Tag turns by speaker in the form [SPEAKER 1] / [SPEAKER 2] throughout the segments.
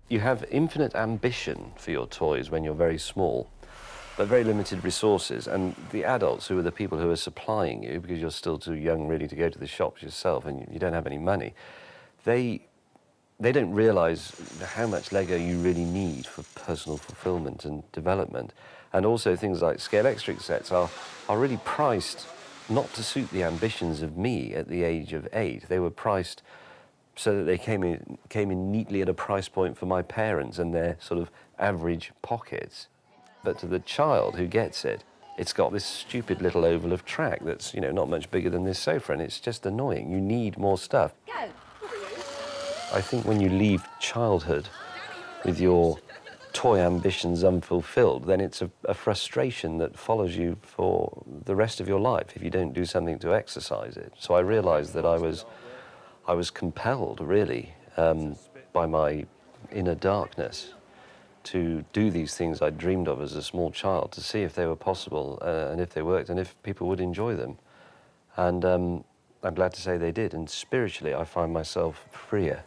[SPEAKER 1] You have infinite ambition for your toys when you're very small, but very limited resources. And the adults, who are the people who are supplying you, because you're still too young really to go to the shops yourself and you don't have any money, they don't realise how much Lego you really need for personal fulfilment and development. And also things like Scalextric sets are really priced not to suit the ambitions of me at the age of 8. They were priced so that they came in neatly at a price point for my parents and their sort of average pockets. But to the child who gets it, it's got this stupid little oval of track that's, you know, not much bigger than this sofa, and it's just annoying. You need more stuff.
[SPEAKER 2] Go.
[SPEAKER 1] I think when you leave childhood with your toy ambitions unfulfilled, then it's a frustration that follows you for the rest of your life if you don't do something to exercise it. So I realised that I was compelled, really, by my inner darkness to do these things I dreamed of as a small child, to see if they were possible and if they worked and if people would enjoy them. And I'm glad to say they did. And spiritually, I find myself freer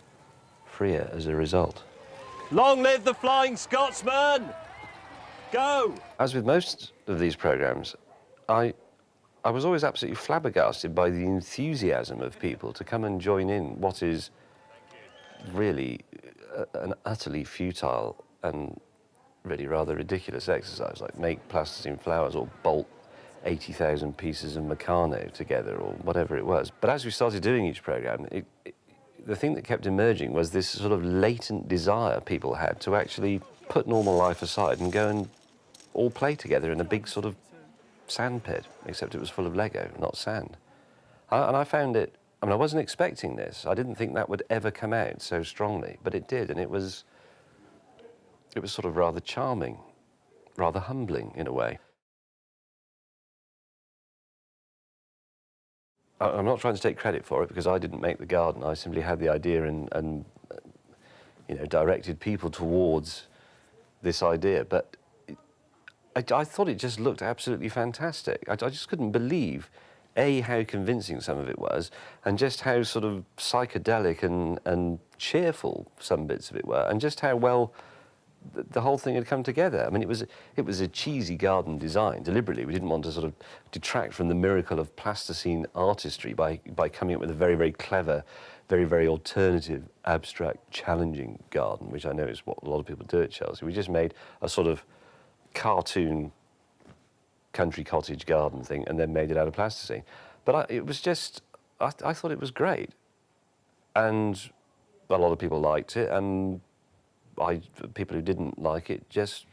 [SPEAKER 1] as a result.
[SPEAKER 3] Long live the Flying Scotsman! Go!
[SPEAKER 1] As with most of these programmes, I was always absolutely flabbergasted by the enthusiasm of people to come and join in what is really an utterly futile and really rather ridiculous exercise, like make plasticine flowers or bolt 80,000 pieces of Meccano together or whatever it was. But as we started doing each programme, the thing that kept emerging was this sort of latent desire people had to actually put normal life aside and go and all play together in a big sort of sand pit, except it was full of Lego, not sand. And I found it, I mean, I wasn't expecting this. I didn't think that would ever come out so strongly, but it did, and it was sort of rather charming, rather humbling in a way. I'm not trying to take credit for it, because I didn't make the garden. I simply had the idea and you know, directed people towards this idea. But I thought it just looked absolutely fantastic. I just couldn't believe, A, how convincing some of it was, and just how sort of psychedelic and cheerful some bits of it were, and just how well the whole thing had come together. I mean, it was a cheesy garden design, deliberately. We didn't want to sort of detract from the miracle of plasticine artistry by coming up with a very, very clever, very, very alternative, abstract, challenging garden, which I know is what a lot of people do at Chelsea. We just made a sort of cartoon country cottage garden thing and then made it out of plasticine. But it was just, I thought it was great. And a lot of people liked it, and people who didn't like it, just,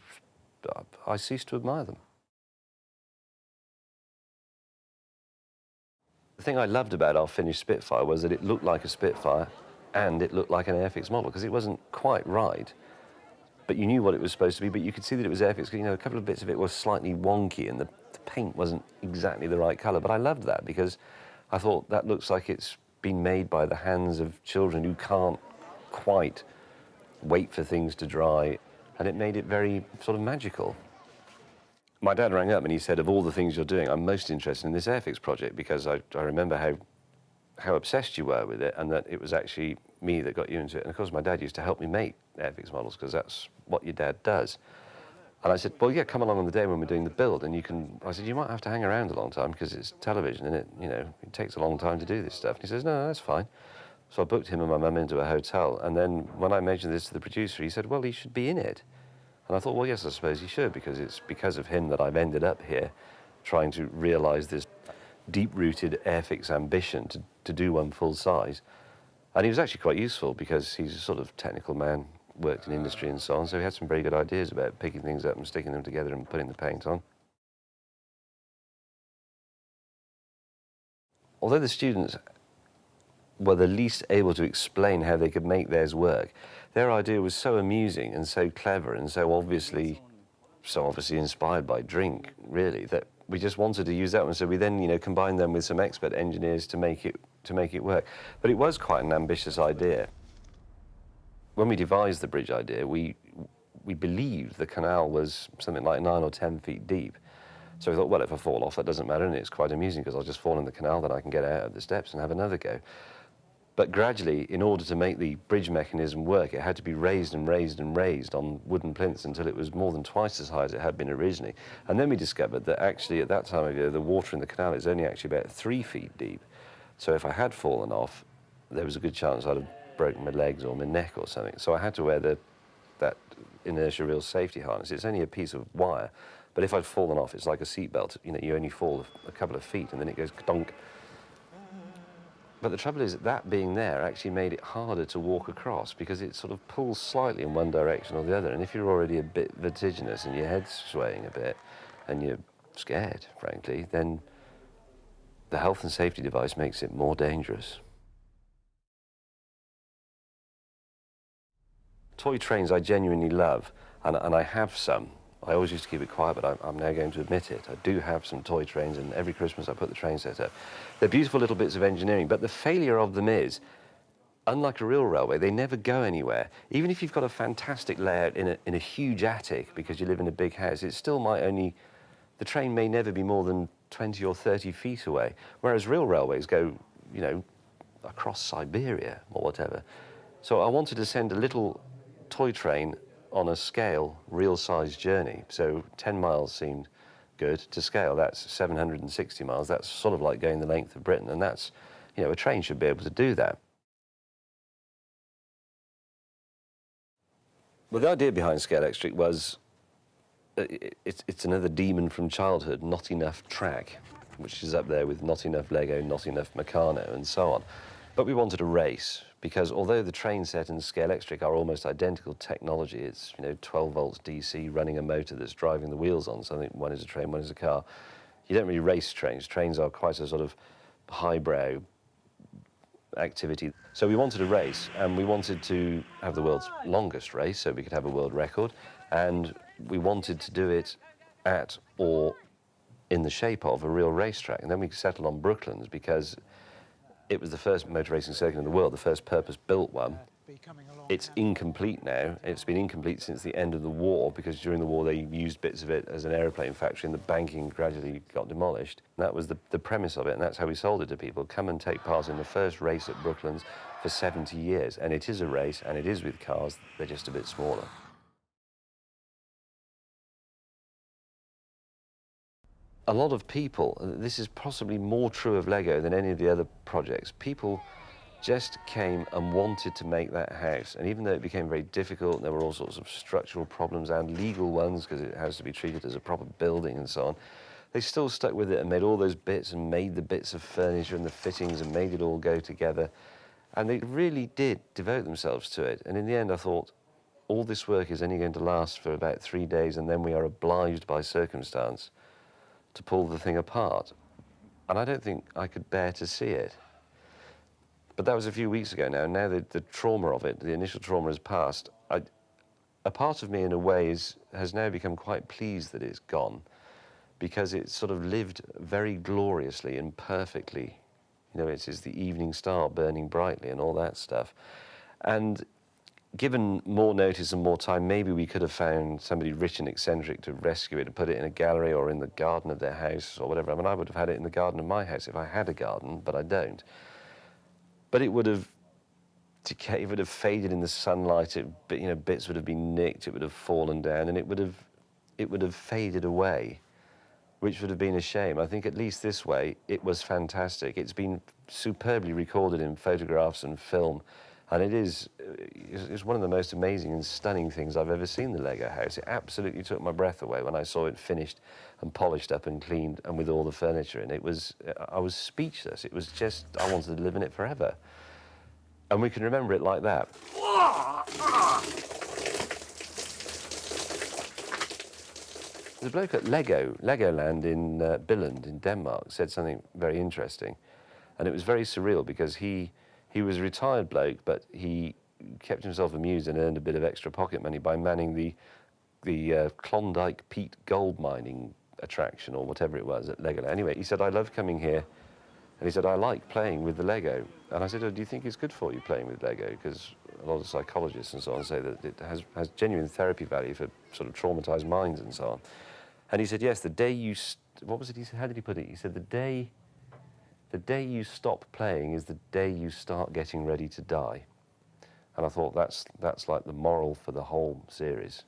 [SPEAKER 1] I ceased to admire them. The thing I loved about our finished Spitfire was that it looked like a Spitfire and it looked like an Airfix model, because it wasn't quite right, but you knew what it was supposed to be, but you could see that it was Airfix. You know, a couple of bits of it was slightly wonky and the paint wasn't exactly the right colour, but I loved that because I thought that looks like it's been made by the hands of children who can't quite wait for things to dry, and it made it very sort of magical. My dad rang up and he said, of all the things you're doing, I'm most interested in this Airfix project, because I remember how obsessed you were with it, and that it was actually me that got you into it. And of course my dad used to help me make Airfix models, because that's what your dad does. And I said, well, yeah, come along on the day when we're doing the build, and I said, you might have to hang around a long time because it's television and it takes a long time to do this stuff. And he says, no, that's fine. So I booked him and my mum into a hotel, and then when I mentioned this to the producer, he said, well, he should be in it. And I thought, well, yes, I suppose he should, because it's because of him that I've ended up here trying to realise this deep-rooted Airfix ambition to do one full size. And he was actually quite useful, because he's a sort of technical man, worked in industry and so on, so he had some very good ideas about picking things up and sticking them together and putting the paint on. Although the students were the least able to explain how they could make theirs work, their idea was so amusing and so clever and so obviously inspired by drink, really, that we just wanted to use that one. So we then, combined them with some expert engineers to make it work. But it was quite an ambitious idea. When we devised the bridge idea, we believed the canal was something like 9 or 10 feet deep. So we thought, well, if I fall off, that doesn't matter, and it's quite amusing because I'll just fall in the canal, then I can get out of the steps and have another go. But gradually, in order to make the bridge mechanism work, it had to be raised and raised and raised on wooden plinths until it was more than twice as high as it had been originally. And then we discovered that actually at that time of year, the water in the canal is only actually about 3 feet deep. So if I had fallen off, there was a good chance I'd have broken my legs or my neck or something. So I had to wear that inertia reel safety harness. It's only a piece of wire, but if I'd fallen off, it's like a seatbelt. You know, you only fall a couple of feet and then it goes donk. But the trouble is that being there actually made it harder to walk across because it sort of pulls slightly in one direction or the other. And if you're already a bit vertiginous and your head's swaying a bit and you're scared, frankly, then the health and safety device makes it more dangerous. Toy trains I genuinely love, and I have some. I always used to keep it quiet, but I'm now going to admit it. I do have some toy trains, and every Christmas I put the train set up. They're beautiful little bits of engineering, but the failure of them is, unlike a real railway, they never go anywhere. Even if you've got a fantastic layout in a huge attic because you live in a big house, it still might only, the train may never be more than 20 or 30 feet away, whereas real railways go, you know, across Siberia or whatever. So I wanted to send a little toy train on a scale, real-size journey. So 10 miles seemed good to scale. That's 760 miles. That's sort of like going the length of Britain, and that's, you know, a train should be able to do that. Well, the idea behind Scalextric was, it's another demon from childhood, not enough track, which is up there with not enough Lego, not enough Meccano, and so on. But we wanted a race, because although the train set and Scalextric are almost identical technology, it's, you know, 12 volts DC running a motor that's driving the wheels on, so I think one is a train, one is a car. You don't really race trains. Trains are quite a sort of highbrow activity. So we wanted a race, and we wanted to have the world's longest race, so we could have a world record, and we wanted to do it at or in the shape of a real racetrack. And then we settled on Brooklands because it was the first motor racing circuit in the world, the first purpose-built one. It's incomplete now. It's been incomplete since the end of the war, because during the war they used bits of it as an aeroplane factory and the banking gradually got demolished. And that was the premise of it, and that's how we sold it to people. Come and take part in the first race at Brooklands for 70 years. And it is a race, and it is with cars. They're just a bit smaller. A lot of people, this is possibly more true of Lego than any of the other projects, people just came and wanted to make that house. And even though it became very difficult, and there were all sorts of structural problems and legal ones, because it has to be treated as a proper building and so on, they still stuck with it and made all those bits and made the bits of furniture and the fittings and made it all go together. And they really did devote themselves to it. And in the end, I thought, all this work is only going to last for about 3 days, and then we are obliged by circumstance to pull the thing apart. And I don't think I could bear to see it. But that was a few weeks ago now. Now the trauma of it, the initial trauma has passed. A part of me, in a way, has now become quite pleased that it's gone, because it sort of lived very gloriously and perfectly. You know, it's the evening star burning brightly and all that stuff. And given more notice and more time, maybe we could have found somebody rich and eccentric to rescue it and put it in a gallery or in the garden of their house or whatever. I mean, I would have had it in the garden of my house if I had a garden, but I don't. But it would have decayed, it would have faded in the sunlight, you know, bits would have been nicked, it would have fallen down, and it would have faded away, which would have been a shame. I think at least this way, it was fantastic. It's been superbly recorded in photographs and film, and it's one of the most amazing and stunning things I've ever seen, the Lego house. It absolutely took my breath away when I saw it finished and polished up and cleaned and with all the furniture in. I was speechless. It was just, I wanted to live in it forever. And we can remember it like that. The bloke at Legoland in Billund in Denmark said something very interesting. And it was very surreal, because he was a retired bloke, but he kept himself amused and earned a bit of extra pocket money by manning the Klondike Peat gold mining attraction, or whatever it was, at Legoland. Anyway, he said, I love coming here, and he said, I like playing with the Lego. And I said, oh, do you think it's good for you playing with Lego? Because a lot of psychologists and so on say that it has genuine therapy value for sort of traumatized minds and so on. And he said, yes, the day you, what was it he said, how did he put it? He said, the day the day you stop playing is the day you start getting ready to die. And I thought that's like the moral for the whole series.